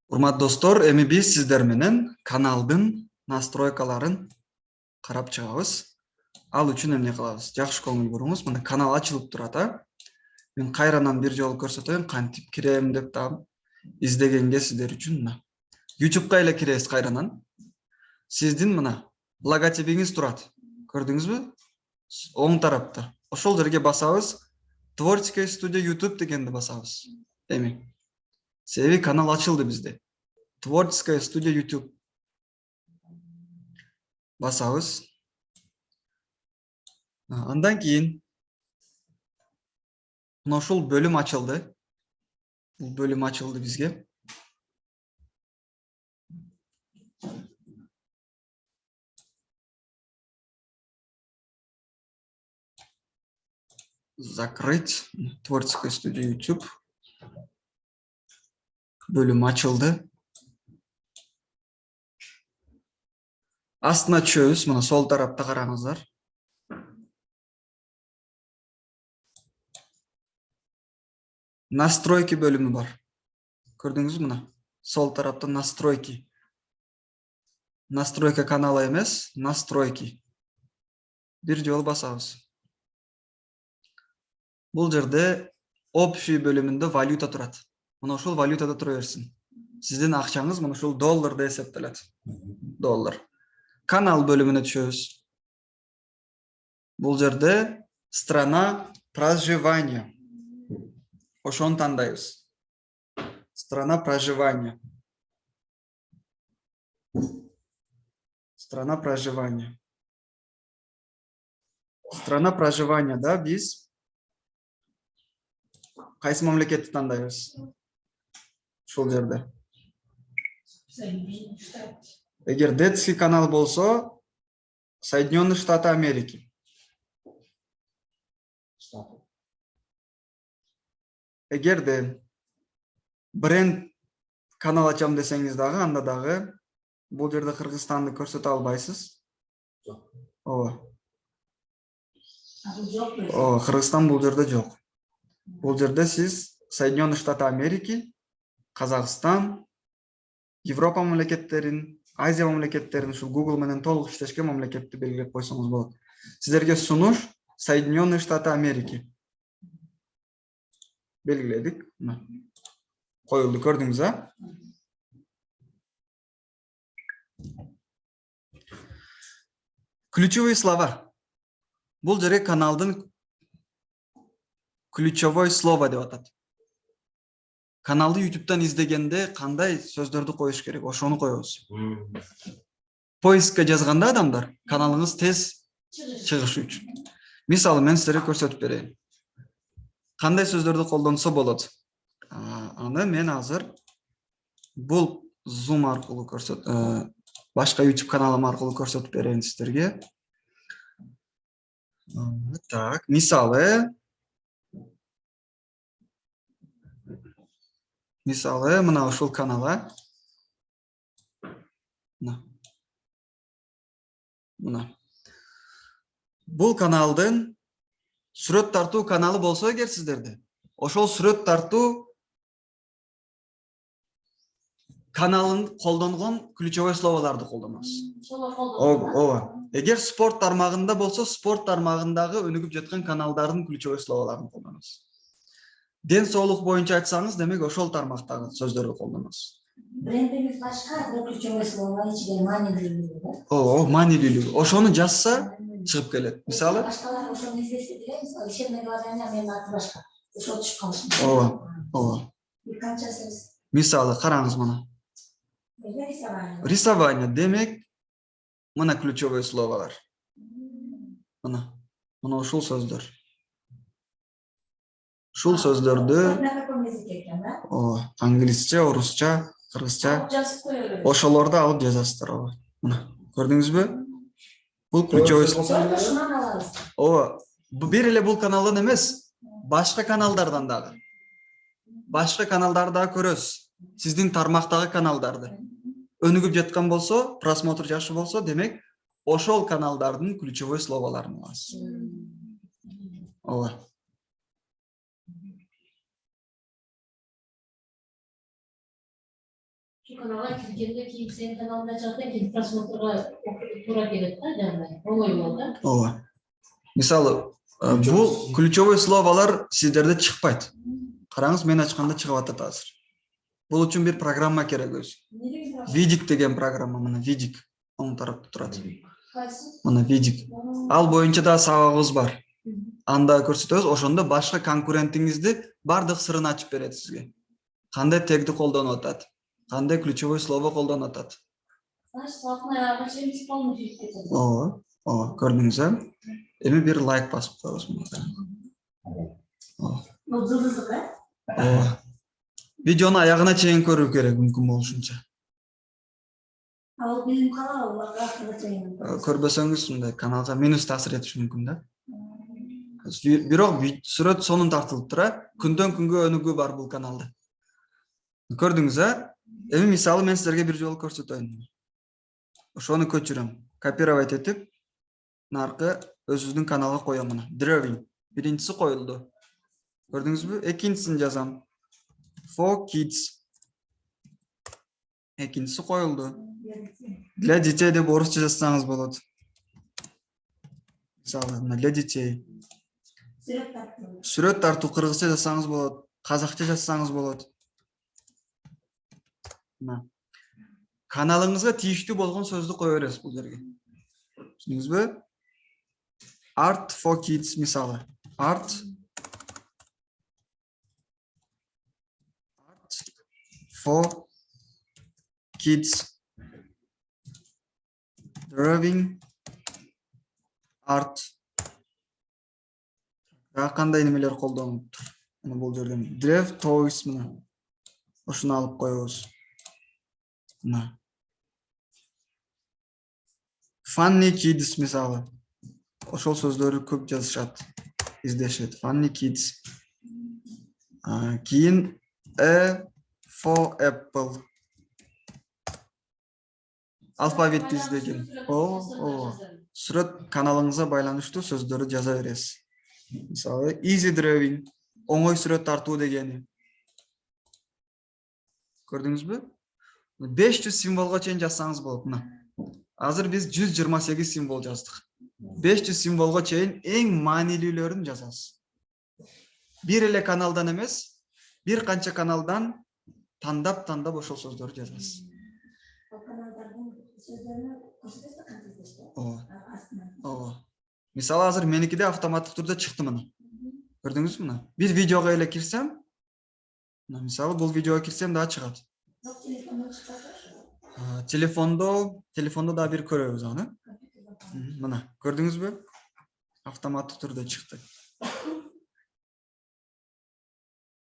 Урматтуу достор, эми биз сиздер менен каналдын настройкаларын карап чыгабыз. Ал үчүн эмне кылабыз? Жакшы көңүл буруңуз. Мына канал ачылып турат, а? Мен кайрадан бир жолу көрсөтөйүн, кантип кирем деп да издегенге сиздер үчүн мына. YouTube'га эле киресиз кайрадан. Сиздин мына логотипиңиз турат. Көрдүңүзбү? Оң тарапта. Ошол жерге басабыз. Творческая студия YouTube дегенди басабыз. Эми. Себеби канал ачылды бизде. Творческая студия YouTube. Басабыз. Андан кийин мына ушул бөлүм ачылды. Бул бөлүм ачылды бизге. Закрыть. Творческая студия YouTube. Бөлүм ачылды. Астына түшөбүз. Мына сол тарапта караңыздар. Настройки бөлүмү бар. Көрдүңүзбү мына? Сол тарапта настройки. Настройка канала эмес, настройки. Бир жолу басабыз. Бул жерде общий бөлүмүндө валюта турат. Мына ушул валютада тура берсин. Сиздин акчаңыз мына ушул долларда эсептелет. Доллар. Канал бөлүмүнө түшөбүз. Бул жерде страна проживания. Ошону тандайбыз. Страна проживания. Страна проживания. Страна проживания, да, биз кайсы мамлекетти тандайбыз? Ушул жерде. Эгер детский канал болсо, Соединенные Штаты Америки. Эгерде бренд канал ачам десеңиз дагы, анда дагы бул жерде Кыргызстанды көрсөтө албайсыз. Ооба. Кыргызстан бул жерде жок. Бул жерде сиз Соединенные Штаты Америки, Казакстан, Европа мамлекеттерин, Азия мамлекеттерин ушул Google менен толук иштешкен мамлекетти белгилеп койсоңуз болот. Сиздерге сунуш Соединенные Штаты Америки. Белгиледик. Коюлду, көрдүңүз, а? Ключевые слова. Бул жерге каналдын ключевой слово деп атат. Каналды YouTube'дан издегенде кандай сөздөрдү коюш керек? Ошону коебуз. Поискка жазганда адамдар каналыңыз тез чыгышы үчүн. Мисалы мен силерге көрсөтүп берейин. Кандай сөздөрдү колдонсо болот? Аны мен азыр бул Zoom аркылуу башка YouTube каналым аркылуу көрсөтүп берейин сиздерге. Так, мисалы мына ушул канала. Мына. Бул каналдын сүрөт тартуу каналы болсо эгер сиздерде, ошол сүрөт тартуу каналын колдонгон ключевой словолорду колдонобуз. Ооба. Эгер спорт тармагында болсо, спорт тармагындагы өнүгүп жаткан каналдардын ключевой словолорун колдонобуз. Ден соолук боюнча айтсаңыз, демек ошол тармактагы сөздөрдү колдонобуз. Брендиңиз башка, ключевой слово ичинде маанилүүлүгү бар. Ооба, маанилүүлүгү. Ошону жазса чыгып келет. Мисалы, башкалар ошону издесе деле, мисалы, ишемне кылганда менин аты башка. Ошол түшүп калышы. Ооба. Бир канчасы. Мисалы, караңыз мына. Рисование. Демек, мына ключевой словолор. Мына ушул сөздөр. Ушул сөздөрдү англисче, орусча, кыргызча ошолорду алып жазасыздар. Мына, көрдүңүзбү? Бул ключевой слово. Ооба. Бир эле бул каналдан эмес, башка каналдардан дагы. Башка каналдарды дагы көрөсүз. Сиздин тармактагы каналдарды. Өнүгүп жаткан болсо, просмотр жакшы болсо, демек, ошол каналдардын ключевой словолорун аласыз. Ооба. Şu kanala kirkende ki senin kanalına çarptan ki prasmotorga tuра келет да жаңағыдай оңой болот да. Ооба. Мисалы, бул ключевой словолор сиздерде чыкпайт. Караңыз, мен ачканда чыгып атат азыр. Бул үчүн бир программа керек өзү. Видик деген программа, мына Видик. Оң тарапта турат. Мына Видик. Ал боюнча да сабагыбыз бар. Анда көрсөтөбүз, ошондо башка конкурентиңизди бардык сырын ачып берет сизге. Кандай тегди колдонуп атат, кандай ключевой слово колдонуп атат. Значит, латынға ағашын біз полный жүйіп кетеді. Ооба, көрдүңүз э? Эми бир лайк басып коебуз мына. Бұл жылдыздық, ә? Ооба. Видеону аягына чейин көрүү керек мүмкүн болушунча. Ал билим кала ол акыры чейин. Көрбөсөңүз мындай каналга минус таасир этиши мүмкүн да. Бирок сүрөт сонун тартылыптыр э? Күндөн күнгө өнүгүү бар бул каналда. Көрдүңүз э? Эми мисалы мен силерге бир жолу көрсөтөйүн. Ошону көчүрөм. Копировать этип, наркы өзүбүздүн каналга коём мына. Drawing. Биринчиси коюлду. Көрдүңүзбү? Экинчисин жазам. For kids. Экинчиси коюлду. Для детей деп орусча жазсаңыз болот. Мисалы, для детей. Сүрөт тартуу кыргызча жазсаңыз болот, казакча жазсаңыз болот. Каналыңызга тийиштүү болгон сөздү кое бересиз бул жерге. Түшүндүңүзбү? Art for kids мисалы. Art for kids. Drawing art. Кандай немелер колдонуптур? Мына бул жерден Draw toys мына. Ошону алып коебуз. Мына. Funny kids мисалы. Ошол сөздөрдү көп жазышат, издешет. Funny kids. Кийин A for apple. Алфавитти издеген. Сүрөт каналыңызга байланыштуу сөздөрдү жаза бересиз. Мисалы, easy drawing, оңой сүрөт тартуу дегени. Көрдүңүзбү? 500 символго чейин жазсаңыз болот мына. Азыр биз 128 символ жаздык. 500 символго чейин эң маанилүүлөрүн жазасыз. Бир эле каналдан эмес, бир канча каналдан тандап ошол сөздөрдү жазасыз. Ооба. Мисалы, азыр меникиде автоматтык түрдө чыкты мына. Көрдүңүзбү мына? Бир видеого эле кирсем, мисалы, бул видеого кирсем да чыгат. Телефондо да бир көрөбүз аны. Мына, көрдүңүзбү? Автоматтык түрдө чыкты.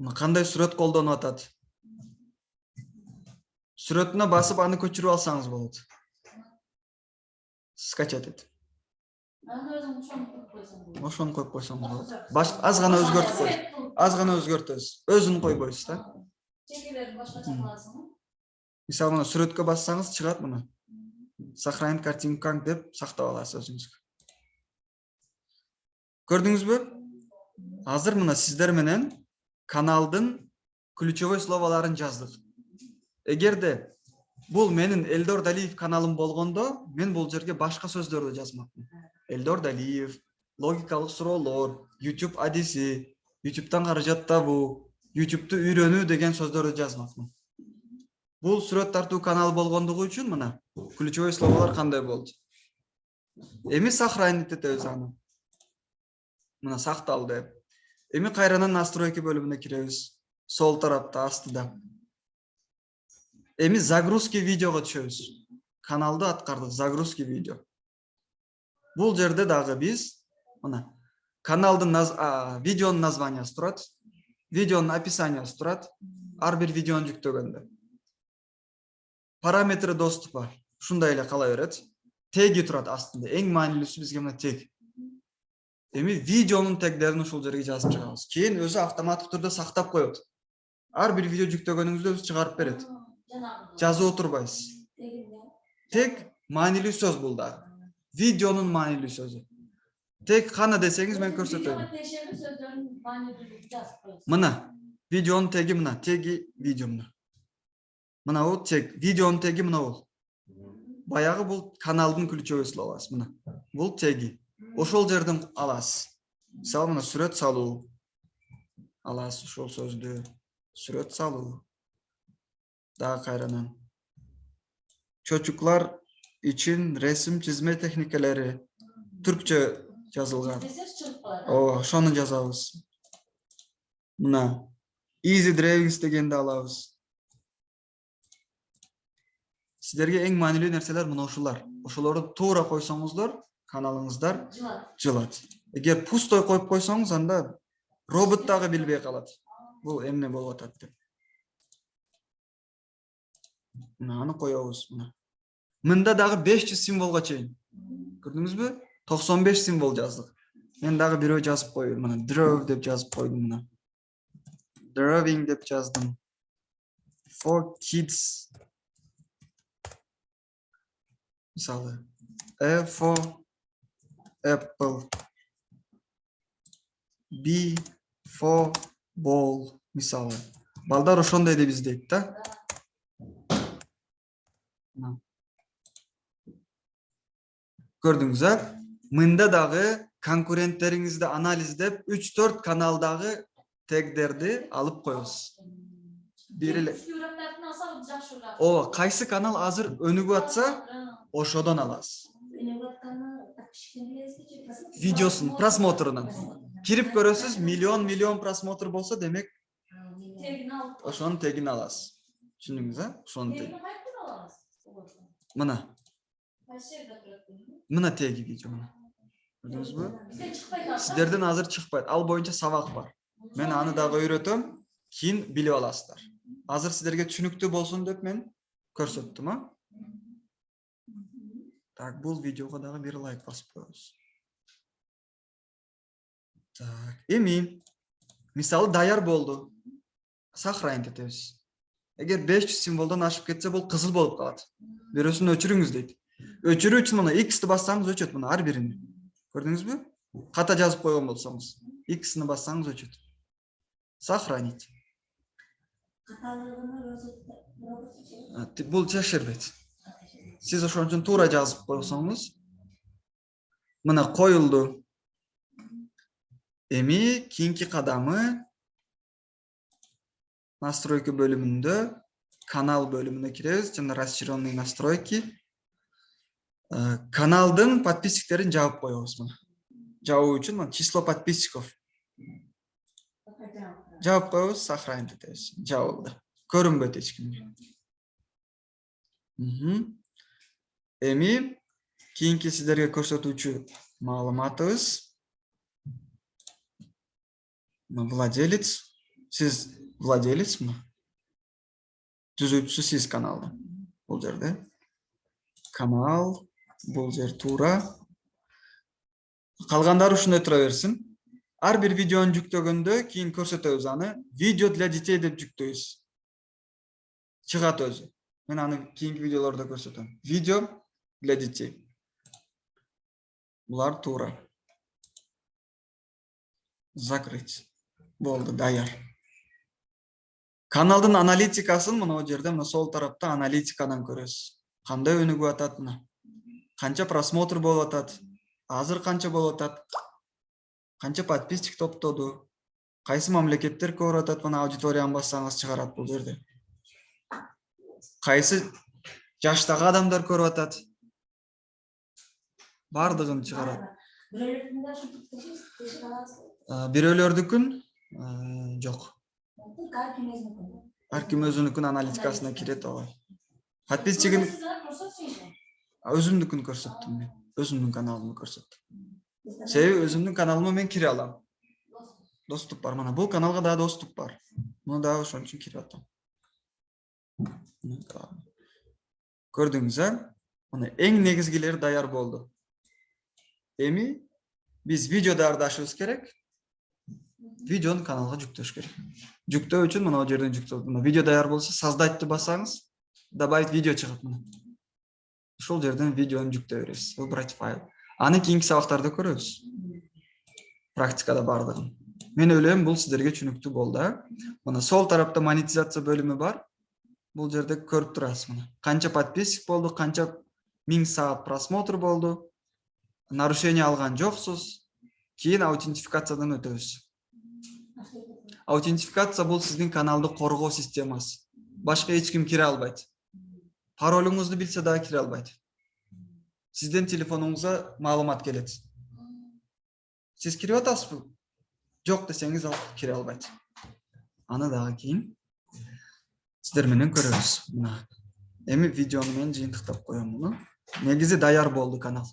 Мына кандай сүрөт колдонуп атат? Сүрөтүнө басып аны көчүрүп алсаңыз болот. Скачать этип. Ошону коюп койсоңуз болот. Аз гана өзгөртүп коюш. Аз гана өзгөртөбүз. Өзүн койбойсуз да. Мисалы, мына сүрөткө бассаңыз чыгат мына. Сохранить картинку деп сактап аласыз өзүңүзгө. Көрдүңүзбү? Азыр мына сиздер менен каналдын ключевой словолорун жаздык. Эгерде бул менин Элдор Далиев каналым болгондо, мен бул жерге башка сөздөрдү жазмакмын. Элдор Далиев, логикалык суроолор, YouTube адиси, YouTube'дан каражат табуу, YouTube'ду үйрөнүү деген сөздөрдү жазмакмын. Бул сүрөт тартуу канал болгондугу үчүн мына ключевой словолор кандай болду? Эми сохранить этебиз аны. Мына сакталды. Эми кайрадан настройки бөлүмүнө киребиз. Сол тарапта астыда. Эми загрузки видеого түшөбүз. Каналды аткардык, загрузки видео. Бул жерде дагы биз мына каналдын видеонун названиясы турат, видеонун описаниясы турат, ар бир видеону жүктөгөндө. Параметры доступа ушундай эле кала берет. Теги турат астында. Эң маанилүүсү бизге мына тег. Эми видеонун тегдерин ушул жерге жазып чыгабыз. Кийин өзү автоматтык түрдө сактап коет. Ар бир видео жүктөгөнүңүздө өзү чыгарып берет. Жазып отурбайсыз. Тег маанилүү сөз бул да. Видеонун маанилүү сөзү. Тег кана десеңиз мен көрсөтөйүн. Мына видеонун теги мына, теги видеомна. Мына бул тег, видеонун теги мына бул. Баягы бул каналдын ключевой словосы мына. Бул теги. Ошол жерден аласыз. Мисалы мына сүрөт салуу. Аласыз ошол сөздү. Сүрөт салуу. Дагы кайранан. Чочуклар için resim çizme teknikleri Türkçe yazılgan. Ошону жазабыз. Мына easy drawings дегенди алабыз. Сиздерге эң маанилүү нерселер мына ушулар. Ошолорду туура койсоңуздар, каналыңыздар жылат. Эгер пустой коюп койсоңуз, анда робот дагы билбей калат. Бул эмне болуп атат деп. Мына аны коебуз мына. Мында дагы 500 символго чейин. Көрдүңүзбү? 95 символ жаздык. Мен дагы бирөө жазып коюм. Мына draw деп жазып койдум мына. Drawing деп жаздым. For kids. Мисалы, A for apple. B for ball. Мисалы. Балдар ошондой деп издейт да. Көрдүңүз, мында дагы конкуренттериңизди анализдеп 3-4 каналдагы тегдерди алып коебуз. Кайсы канал азыр өнүгүп атса, ошодон аласыз. Видеосун просмотрунан кирип көрөсүз, миллион просмотр болсо, демек ошонун тегин аласыз. Түшүндүңүз, ошонун тегин. Мына. Мына теги видео. Көрдүңүзбү? Сиздерден азыр чыкпайт. Ал боюнча сабак бар. Мен аны дагы үйрөтөм, кийин билип аласыздар. Азыр сиздерге түшүнүктүү болсун деп мен көрсөттүм, Так, бул видеого дагы бир лайк басып коебуз. Так, эми мисалы даяр болду. Сохранить этебиз. Эгер 500 символдон ашып кетсе, бул кызыл болуп калат. Бирөөсүн өчүрүңүз дейт. Өчүрүү үчүн мына X'ти бассаңыз өчөт мына ар бирини. Көрдүңүзбү? Ката жазып койгон болсоңуз, X'ни бассаңыз өчөт. Сохранить. Бул чечирбейт. Сиз ошон үчүн туура жазып койсоңуз, мына коюлду. Эми кийинки кадамы настройка бөлүмүндө канал бөлүмүнө киребиз жана расширенные настройки. Каналдын подписчиктерин жаап коебуз мына. Жабуу үчүн мына число подписчиков. Жаап коебуз, сохранить этебиз. Жабылды. Көрүнбөйт эч кимге. Эми кийинки сиздерге көрсөтүүчү маалыматыбыз. Владелец. Сиз владелецми? Түзүүчүсү сиз каналды. Бул жерде. Канал. Бул жер туура. Калгандары ушундай тура берсин. Ар бир видеону жүктөгөндө кийин көрсөтөбүз аны. Видео для детей деп жүктөйбүз. Чыгат өзү. Мен аны кийинки видеолордо көрсөтөм. Видео для детей. Булар туура. Закрыть. Болду, даяр. Каналдын аналитикасын мына жерде, мына сол тарапта аналитикадан көрөсүз. Кандай өнүгүп атат мына. Канча просмотр болуп атат. Азыр канча болуп атат. Канча подписчик топтоду. Кайсы мамлекеттер көрүп атат, мына аудиторияны бассаңыз чыгарат бул жерде. Кайсы жаштагы адамдар көрүп атат. Бардыгын чыгарат. Бирөөлөрдүкүн жок. Ар ким өзүнүкүн аналитикасына кирет ой. Подписчигин өзүмдүкүн көрсөттүм мен. Өзүмдүн каналымды көрсөттүм. Себеби өзүмдүн каналыма мен кире алам. Доступ бар. Мына бул каналга да доступ бар. Муну да ошон үчүн кирип атам. Көрдүңүз, мына эң негизгилери даяр болду. Эми биз видео даярдашыбыз керек. Видеону каналга жүктөш керек. Жүктөө үчүн мына жерден жүктөө. Мына видео даяр болсо, создать бассаңыз, добавить видео чыгат мына. Ошол жерден видеону жүктөй бересиз. Выбрать файл. Аны кийинки сабактарда көрөбүз. Практикада бардыгын. Мен ойлойм, бул сиздерге түшүнүктүү болду. Мына сол тарапта монетизация бөлүмү бар. Бул жерде көрүп турасыз мына. Канча подписчик болду, канча 1000 саат просмотр болду. Нарушение алган жоксуз. Кийин аутентификациядан өтөбүз. Аутентификация бул сиздин каналды коргоо системасы. Башка эч ким кире албайт. Паролуңузду билсе дагы кире албайт. Сиздин телефонуңузга маалымат келет. Сиз кирип атасызбы? Жок десеңиз ал кире албайт. Аны дагы кийин сиздер менен көрөбүз. Мына. Эми видеону мен жыйынтыктап коем муну. Негизи даяр болду канал.